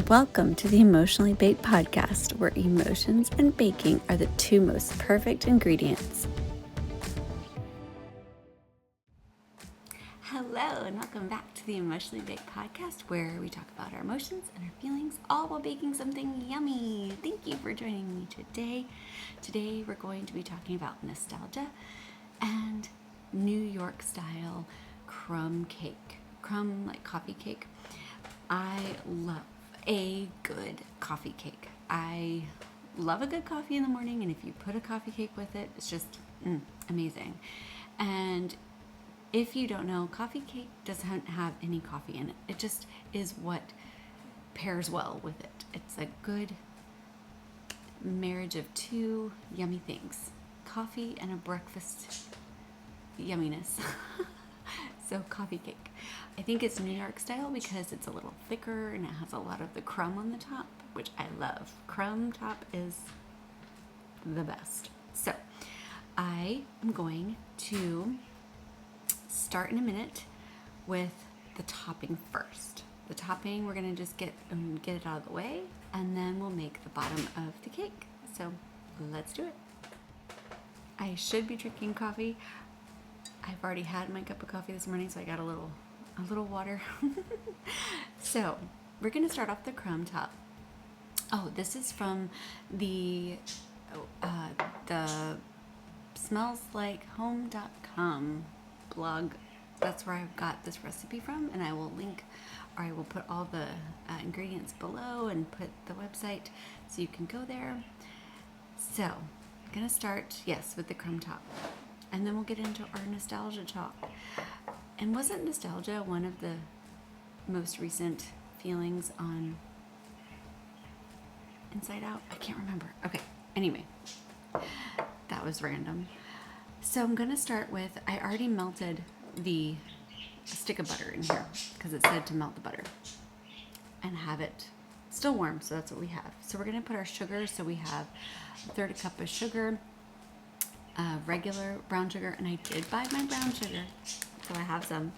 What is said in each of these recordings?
Welcome to the Emotionally Baked podcast, where emotions and baking are the two most perfect ingredients. Hello, and welcome back to the Emotionally Baked podcast, where we talk about our emotions and our feelings, all while baking something yummy. Thank you for joining me today. Today, we're going to be talking about nostalgia and New York style CRUMB cake. CRUMB, like coffee cake. I love a good coffee cake. I love a good coffee in the morning, and if you put a coffee cake with it, it's just amazing. And if you don't know, coffee cake doesn't have any coffee in it. It just is what pairs well with it. It's a good marriage of two yummy things: coffee and a breakfast yumminess. So coffee cake. I think it's New York style because it's a little thicker and it has a lot of the crumb on the top, which I love. Crumb top is the best. So I am going to start in a minute with the topping first. The topping, we're going to just get it out of the way, and then we'll make the bottom of the cake. So let's do it. I should be drinking coffee. I've already had my cup of coffee this morning, so I got a little water. So we're going to start off the crumb top. Oh, this is from the smellslikehome.com blog. That's where I got this recipe from, and I will link, or I will put all the ingredients below and put the website so you can go there. So I'm going to start, with the crumb top. And then we'll get into our nostalgia talk. And wasn't nostalgia one of the most recent feelings on Inside Out? I can't remember. Okay, anyway, that was random. So I'm going to start with, I already melted the stick of butter in here because it said to melt the butter and have it still warm, so that's what we have. So we're going to put our sugar, so we have a third cup of sugar, regular brown sugar, and I did buy my brown sugar, so I have some.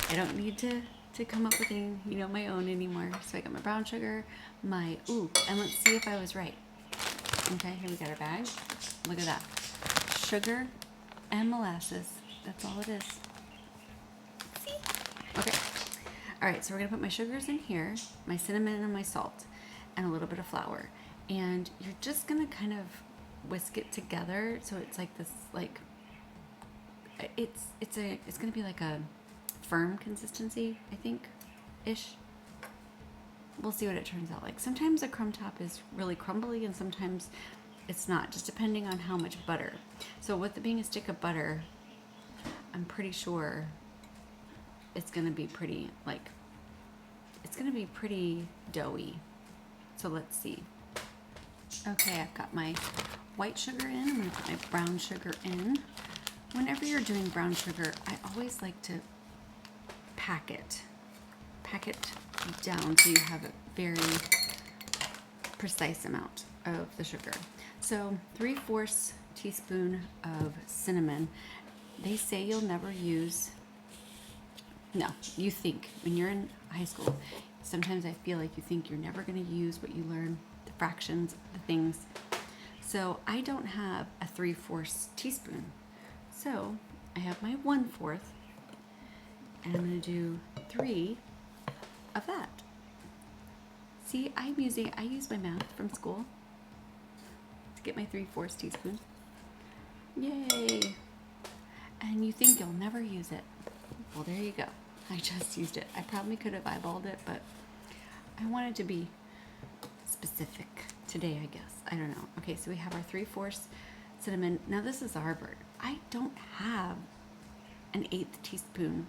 I don't need to come up with any, my own anymore. So I got my brown sugar, and let's see if I was right. Okay, here we got our bag. Look at that. Sugar and molasses. That's all it is. See? Okay. All right, so we're gonna put my sugars in here, my cinnamon and my salt, and a little bit of flour. And you're just gonna kind of whisk it together, so it's like this, like it's gonna be like a firm consistency, I think, ish. We'll see what it turns out like. Sometimes a crumb top is really crumbly, and sometimes it's not, just depending on how much butter. So with it being a stick of butter, I'm pretty sure it's gonna be pretty, doughy. So let's see. Okay, I've got my white sugar in. I'm going to put my brown sugar in. Whenever you're doing brown sugar, I always like to pack it down so you have a very precise amount of the sugar. So 3/4 teaspoon of cinnamon. They say you'll never use, no, you think when you're in high school, sometimes I feel like you think you're never going to use what you learn, the fractions, the things. So I don't have a 3/4 teaspoon. So I have my 1/4, and I'm going to do 3 of that. See, I use my math from school to get my 3/4 teaspoon. Yay! And you think you'll never use it. Well, there you go. I just used it. I probably could have eyeballed it, but I wanted to be specific today, I guess. I don't know. Okay, so we have our 3/4 cinnamon. Now this is the hard part. I don't have an 1/8 teaspoon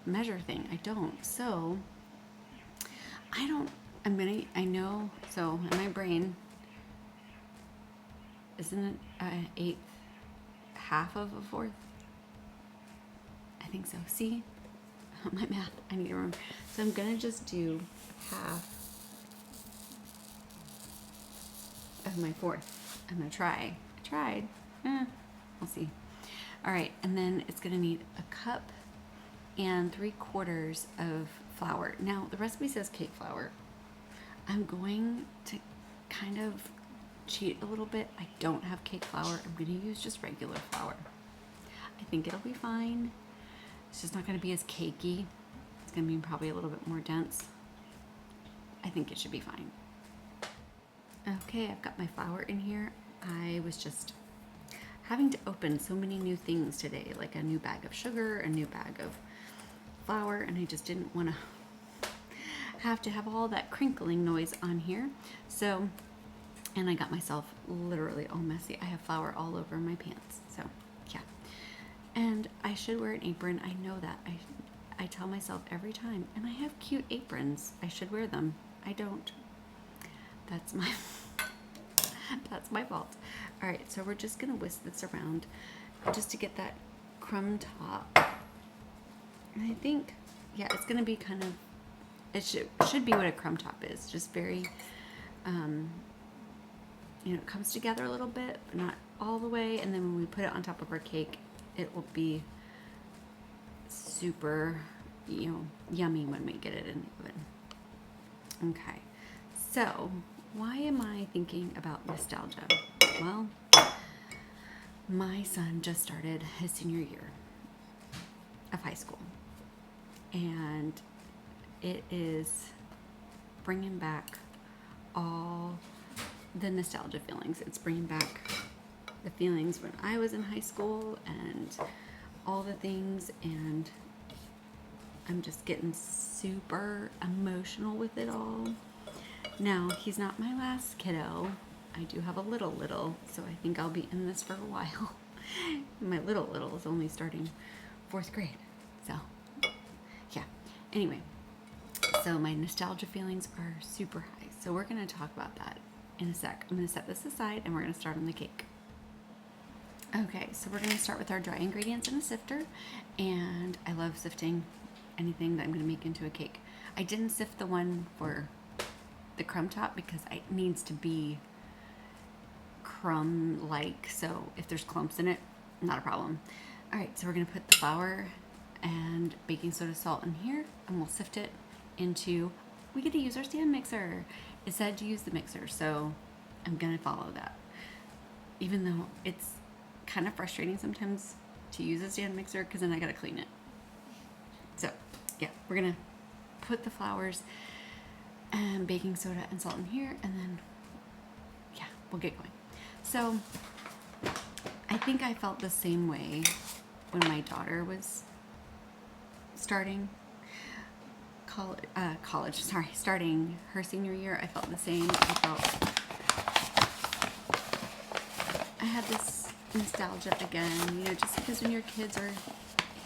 measure thing. I don't. So I know, so in my brain, isn't it an 1/8, half of a 1/4? I think so. See? My math, I need to remember. So I'm gonna just do half of my 1/4. I'm gonna try. I tried. We'll see. All right, and then it's gonna need a cup and 3/4 of flour. Now, the recipe says cake flour. I'm going to kind of cheat a little bit. I don't have cake flour. I'm going to use just regular flour. I think it'll be fine. It's just not going to be as cakey. It's going to be probably a little bit more dense. I think it should be fine. Okay, I've got my flour in here. I was just having to open so many new things today, like a new bag of sugar, a new bag of flour, and I just didn't want to have all that crinkling noise on here. So, and I got myself literally all messy. I have flour all over my pants. So, yeah. And I should wear an apron. I know that. I tell myself every time, and I have cute aprons. I should wear them. I don't. That's my fault. All right, so we're just gonna whisk this around just to get that crumb top. And I think, yeah, it's gonna be kind of, it should be what a crumb top is. Just very, it comes together a little bit, but not all the way. And then when we put it on top of our cake, it will be super, yummy when we get it in the oven. Okay, so why am I thinking about nostalgia? Well, my son just started his senior year of high school, and it is bringing back all the nostalgia feelings. It's bringing back the feelings when I was in high school and all the things, and I'm just getting super emotional with it all. Now, he's not my last kiddo. I do have a little, so I think I'll be in this for a while. My little is only starting 4th grade. So, yeah. Anyway, so my nostalgia feelings are super high. So we're going to talk about that in a sec. I'm going to set this aside and we're going to start on the cake. Okay, so we're going to start with our dry ingredients in a sifter. And I love sifting anything that I'm going to make into a cake. I didn't sift the one for the crumb top because it needs to be crumb-like, so if there's clumps in it, not a problem. All right, so we're gonna put the flour and baking soda, salt in here, and we'll sift it into, we get to use our stand mixer. It said to use the mixer, so I'm gonna follow that. Even though it's kind of frustrating sometimes to use a stand mixer because then I gotta clean it. So yeah, we're gonna put the flours and baking soda and salt in here, and then yeah, we'll get going. So I think I felt the same way when my daughter was starting starting her senior year. I felt the same. I had this nostalgia again, just because when your kids are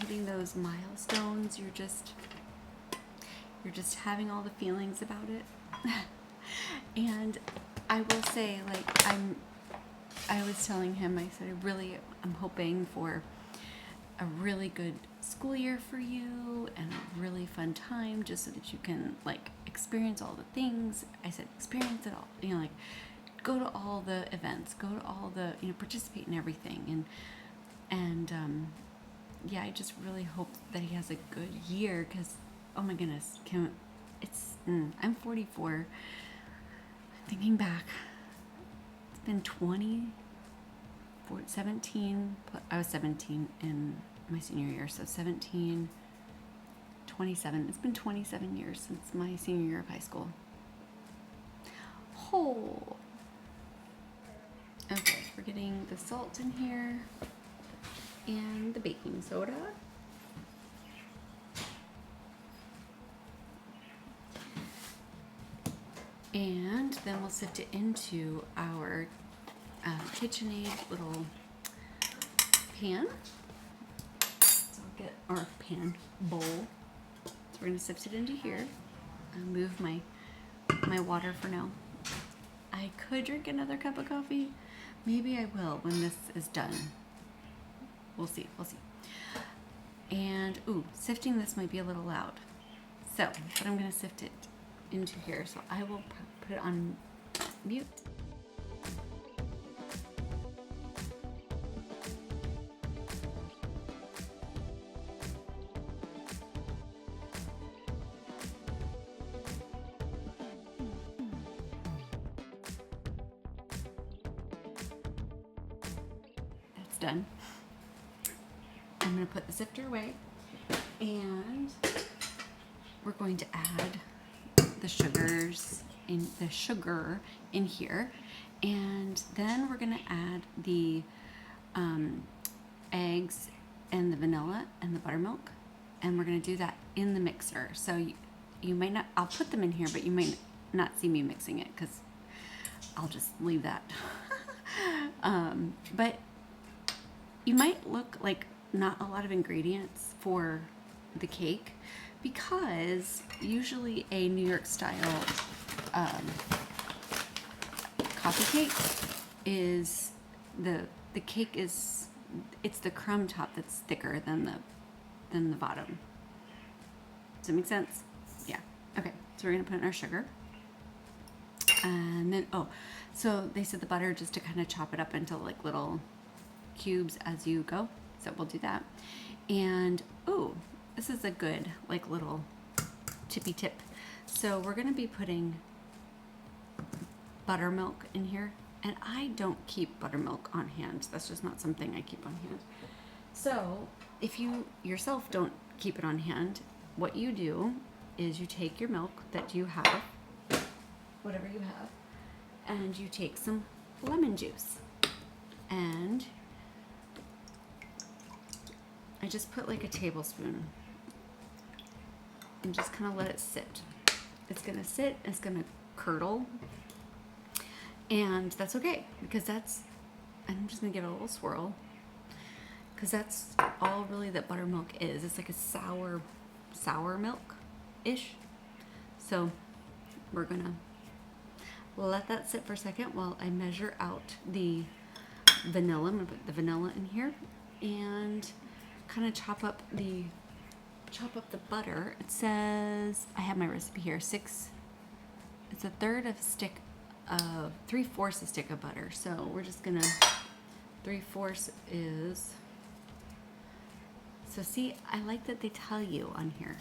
hitting those milestones, you're just having all the feelings about it. And I will say, I was telling him, I said, I'm hoping for a really good school year for you and a really fun time just so that you can experience all the things. I said, experience it all, go to all the events, go to all the, participate in everything. And yeah, I just really hope that he has a good year because, oh my goodness, I'm 44. Thinking back, it's been 17, I was 17 in my senior year, so 17, 27. It's been 27 years since my senior year of high school. Oh. Okay, we're getting the salt in here and the baking soda. And then we'll sift it into our KitchenAid little pan. So I'll get our pan bowl. So we're gonna sift it into here. I'll move my water for now. I could drink another cup of coffee. Maybe I will when this is done. We'll see. And sifting this might be a little loud. So, but I'm gonna sift it into here. So I will put it on mute. done. I'm going to put the sifter away, and we're going to add the sugar in here, and then we're going to add the eggs and the vanilla and the buttermilk, and we're going to do that in the mixer. So you might not, I'll put them in here, but you might not see me mixing it because I'll just leave that. But you might look like not a lot of ingredients for the cake, because usually a New York style coffee cake is the cake is, it's the crumb top that's thicker than the bottom. Does that make sense? Yeah. Okay. So we're gonna put in our sugar, and then so they said the butter just to kind of chop it up into like little cubes as you go. So we'll do that. And this is a good like little tippy tip. So we're gonna be putting buttermilk in here, and I don't keep buttermilk on hand. That's just not something I keep on hand. So if you yourself don't keep it on hand, what you do is you take your milk that you have, whatever you have, and you take some lemon juice, and I just put like a tablespoon and just kind of let it sit. It's gonna sit, it's gonna curdle, and that's okay, because I'm just gonna give it a little swirl, because that's all really that buttermilk is. It's like a sour milk-ish. So we're gonna let that sit for a second while I measure out the vanilla. I'm gonna put the vanilla in here and kind of chop up the butter. It says, I have my recipe here, it's a third of a stick of 3/4 a stick of butter. So we're just gonna, 3/4 is, so see, I like that they tell you on here.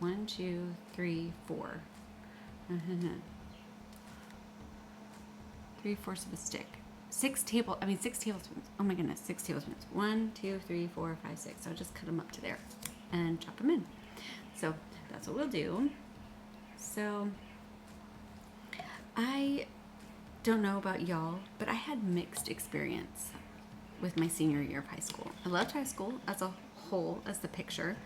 1, 2, 3, 4. 3/4 of a stick. 6 tablespoons. Oh my goodness, 6 tablespoons. 1, 2, 3, 4, 5, 6. So I'll just cut them up to there and chop them in. So that's what we'll do. So I don't know about y'all, but I had mixed experience with my senior year of high school. I loved high school as a whole, as the picture.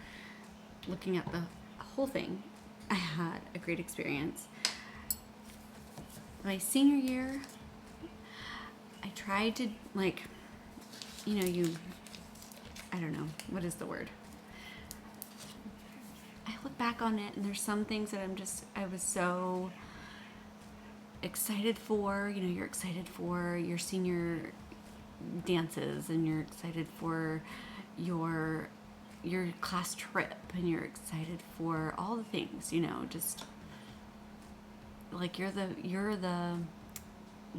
Looking at the whole thing, I had a great experience. My senior year, I tried to, like, I don't know, what is the word? I look back on it and there's some things that I was so excited for. You're excited for your senior dances, and you're excited for your class trip, and you're excited for all the things, just like you're the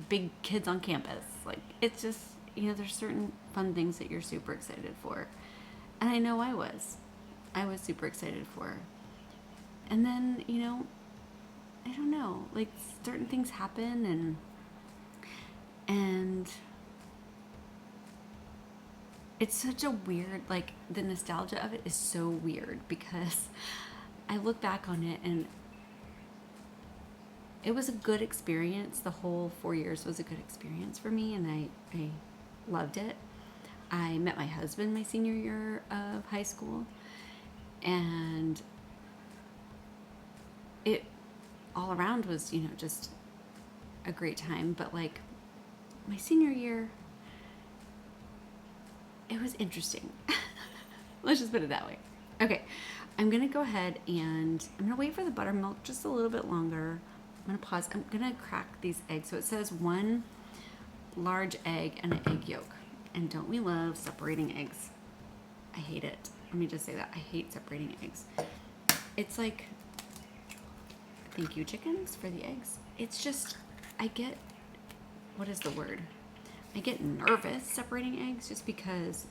big kids on campus. Like, it's just, there's certain fun things that you're super excited for. And I know I was super excited for. And then, I don't know, like certain things happen, and it's such a weird, like, the nostalgia of it is so weird, because I look back on it and it was a good experience. The whole 4 years was a good experience for me, and I loved it. I met my husband my senior year of high school, and it all around was, just a great time. But like my senior year, it was interesting. Let's just put it that way. Okay, I'm gonna go ahead and I'm gonna wait for the buttermilk just a little bit longer. I'm gonna pause. I'm gonna crack these eggs. So it says 1 large egg and an egg yolk. And don't we love separating eggs? I hate it. Let me just say that. I hate separating eggs. It's like, thank you, chickens, for the eggs. It's just, I get, what is the word? I get nervous separating eggs, just because,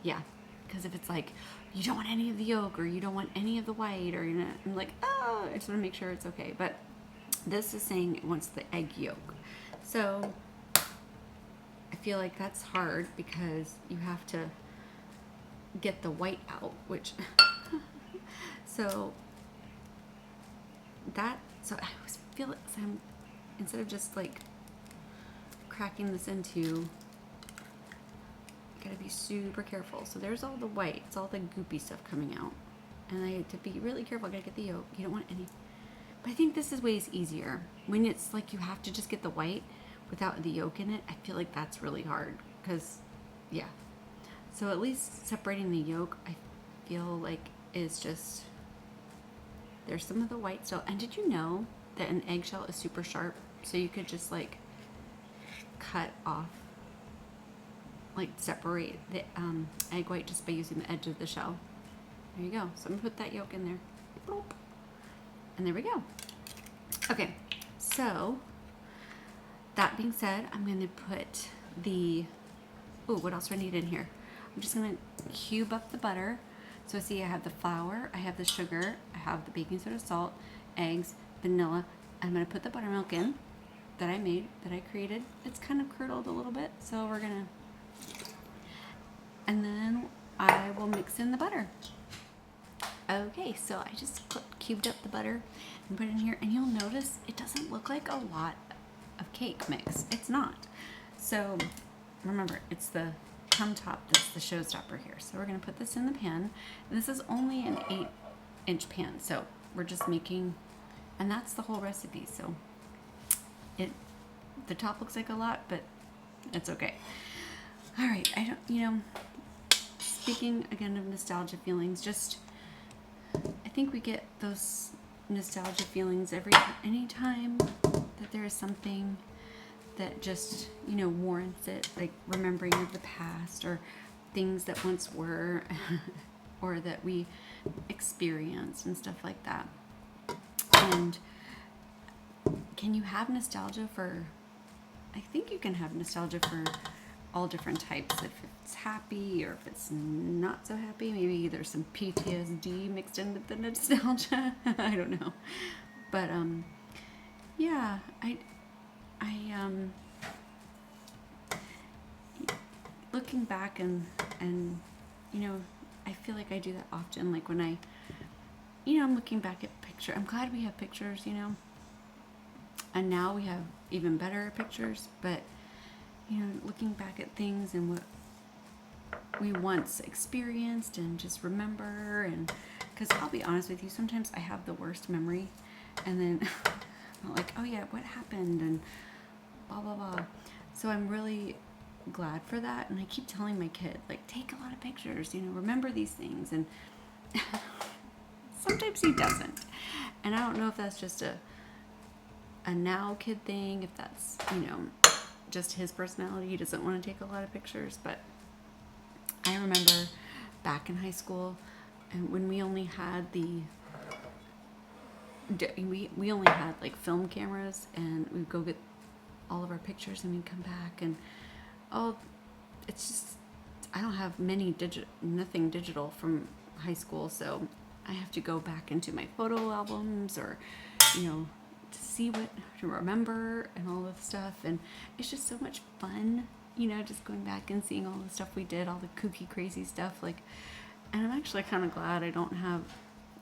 yeah, because if it's like, you don't want any of the yolk, or you don't want any of the white, or I'm like, oh, I just want to make sure it's okay. But this is saying it wants the egg yolk. So feel like that's hard because you have to get the white out, which so I always feel like instead of just like cracking this into, you gotta be super careful. So there's all the white, it's all the goopy stuff coming out, and I have to be really careful. I gotta get the yolk. You don't want any, but I think this is ways easier when it's like you have to just get the white without the yolk in it. I feel like that's really hard because, yeah. So at least separating the yolk, I feel like is just, there's some of the white still. And did you know that an eggshell is super sharp? So you could just like cut off, like separate the egg white just by using the edge of the shell. There you go. So I'm gonna put that yolk in there. Bloop. And there we go. Okay, so that being said, I'm gonna put what else do I need in here? I'm just gonna cube up the butter. So see, I have the flour, I have the sugar, I have the baking soda, salt, eggs, vanilla. I'm gonna put the buttermilk in that I made, that I created. It's kind of curdled a little bit, so and then I will mix in the butter. Okay, so I just cubed up the butter and put it in here, and you'll notice it doesn't look like a lot of cake mix. It's not. So remember, it's the crumb top that's the showstopper here. So we're gonna put this in the pan. This is only an 8-inch pan, so we're just making, and that's the whole recipe. So the top looks like a lot, but it's okay. All right, speaking again of nostalgia feelings, I think we get those nostalgia feelings anytime that there is something that just, warrants it, like remembering of the past or things that once were or that we experienced and stuff like that. And can you have nostalgia I think you can have nostalgia for all different types. If it's happy or if it's not so happy, maybe there's some PTSD mixed in with the nostalgia. I don't know. But yeah, looking back and I feel like I do that often. Like when I'm looking back at pictures. I'm glad we have pictures, and now we have even better pictures. But looking back at things and what we once experienced and just remember, and because I'll be honest with you, sometimes I have the worst memory, and then I'm like, oh yeah, what happened, and blah blah blah. So I'm really glad for that, and I keep telling my kid, like, take a lot of pictures, remember these things, and sometimes he doesn't, and I don't know if that's just a now kid thing, if that's just his personality. He doesn't want to take a lot of pictures. But I remember back in high school, and when we only had we only had like film cameras, and we'd go get all of our pictures, and we'd come back, and it's just, I don't have nothing digital from high school, so I have to go back into my photo albums or to see to remember and all this stuff. And it's just so much fun, just going back and seeing all the stuff we did, all the kooky crazy stuff, like. And I'm actually kind of glad I don't have,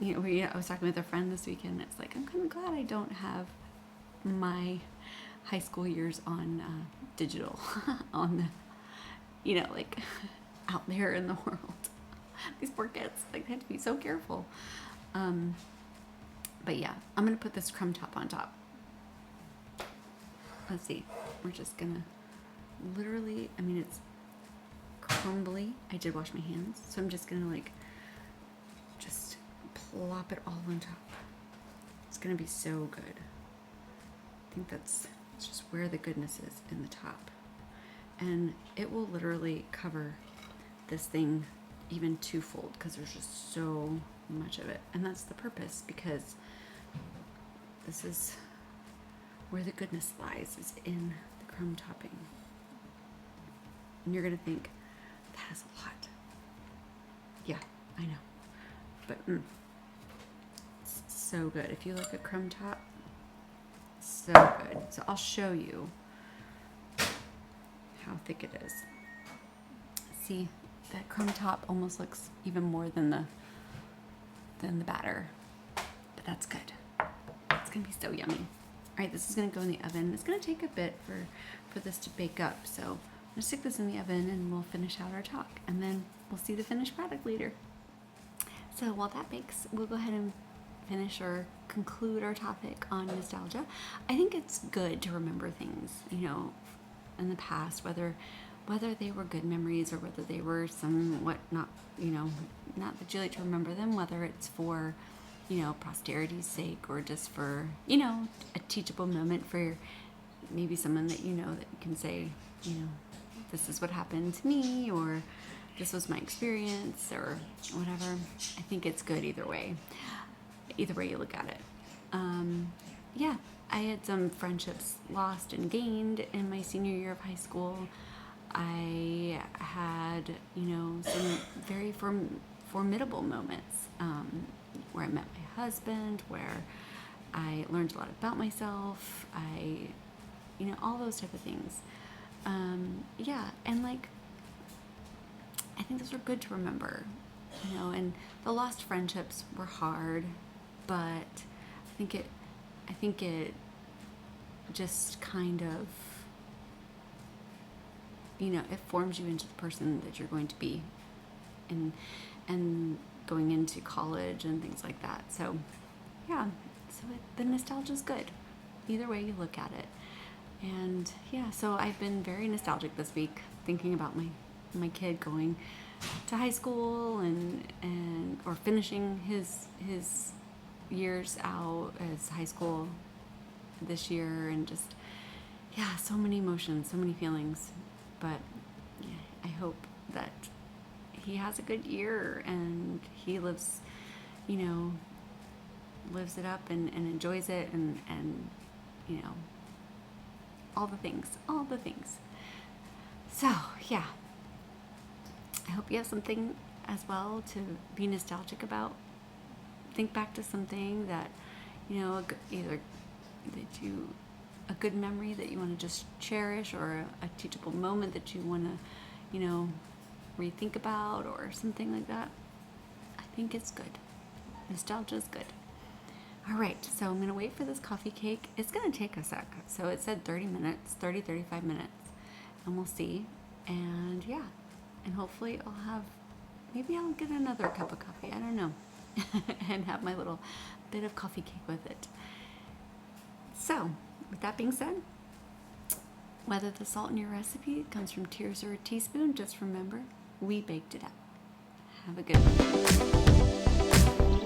I was talking with a friend this weekend, and it's like, I'm kind of glad I don't have my high school years on digital on the, like out there in the world. These poor kids, like, they had to be so careful. But yeah, I'm gonna put this crumb top on top. Let's see, we're just gonna literally, it's crumbly. I did wash my hands, so I'm just gonna just plop it all on top. It's gonna be so good. I think it's just where the goodness is, in the top. And it will literally cover this thing even twofold, because there's just so much of it. And that's the purpose, because this is where the goodness lies, is in the crumb topping. And you're gonna think, that is a lot. Yeah, I know. But it's so good. If you like a crumb top, so good. So I'll show you how how thick it is. See, that crumb top almost looks even more than the batter, but that's good. It's gonna be so yummy. All right, this is gonna go in the oven. It's gonna take a bit for this to bake up, so I'm gonna stick this in the oven and we'll finish out our talk, and then we'll see the finished product later. So while that bakes, we'll go ahead and finish or conclude our topic on nostalgia. I think it's good to remember things, you know, in the past, whether they were good memories or whether they were somewhat not, you know, not that you like to remember them, whether it's for, you know, posterity's sake or just for, you know, a teachable moment for maybe someone that you know that you can say, you know, this is what happened to me, or this was my experience, or whatever. I think it's good either way you look at it. Yeah, I had some friendships lost and gained in my senior year of high school. I had, you know, some very formidable moments where I met my husband, where I learned a lot about myself. You know, all those type of things. Yeah, and like, I think those are good to remember, you know, and the lost friendships were hard, but I think it just kind of, you know, it forms you into the person that you're going to be and going into college and things like that. So yeah, the nostalgia is good either way you look at it. And yeah, so I've been very nostalgic this week, thinking about my kid going to high school and or finishing his years out as high school this year, and just, yeah, so many emotions, so many feelings. But yeah, I hope that he has a good year and he lives, you know, lives it up and enjoys it and you know, all the things. So yeah, I hope you have something as well to be nostalgic about. Think back to something that, you know, either a good memory that you want to just cherish, or a teachable moment that you want to, you know, rethink about, or something like that. I think it's good. Nostalgia is good. All right, so I'm going to wait for this coffee cake. It's going to take a sec. So it said 35 minutes, and we'll see. And yeah, and hopefully maybe I'll get another cup of coffee. I don't know. And have my little bit of coffee cake with it. So, with that being said, whether the salt in your recipe comes from tears or a teaspoon, just remember, we baked it up. Have a good one.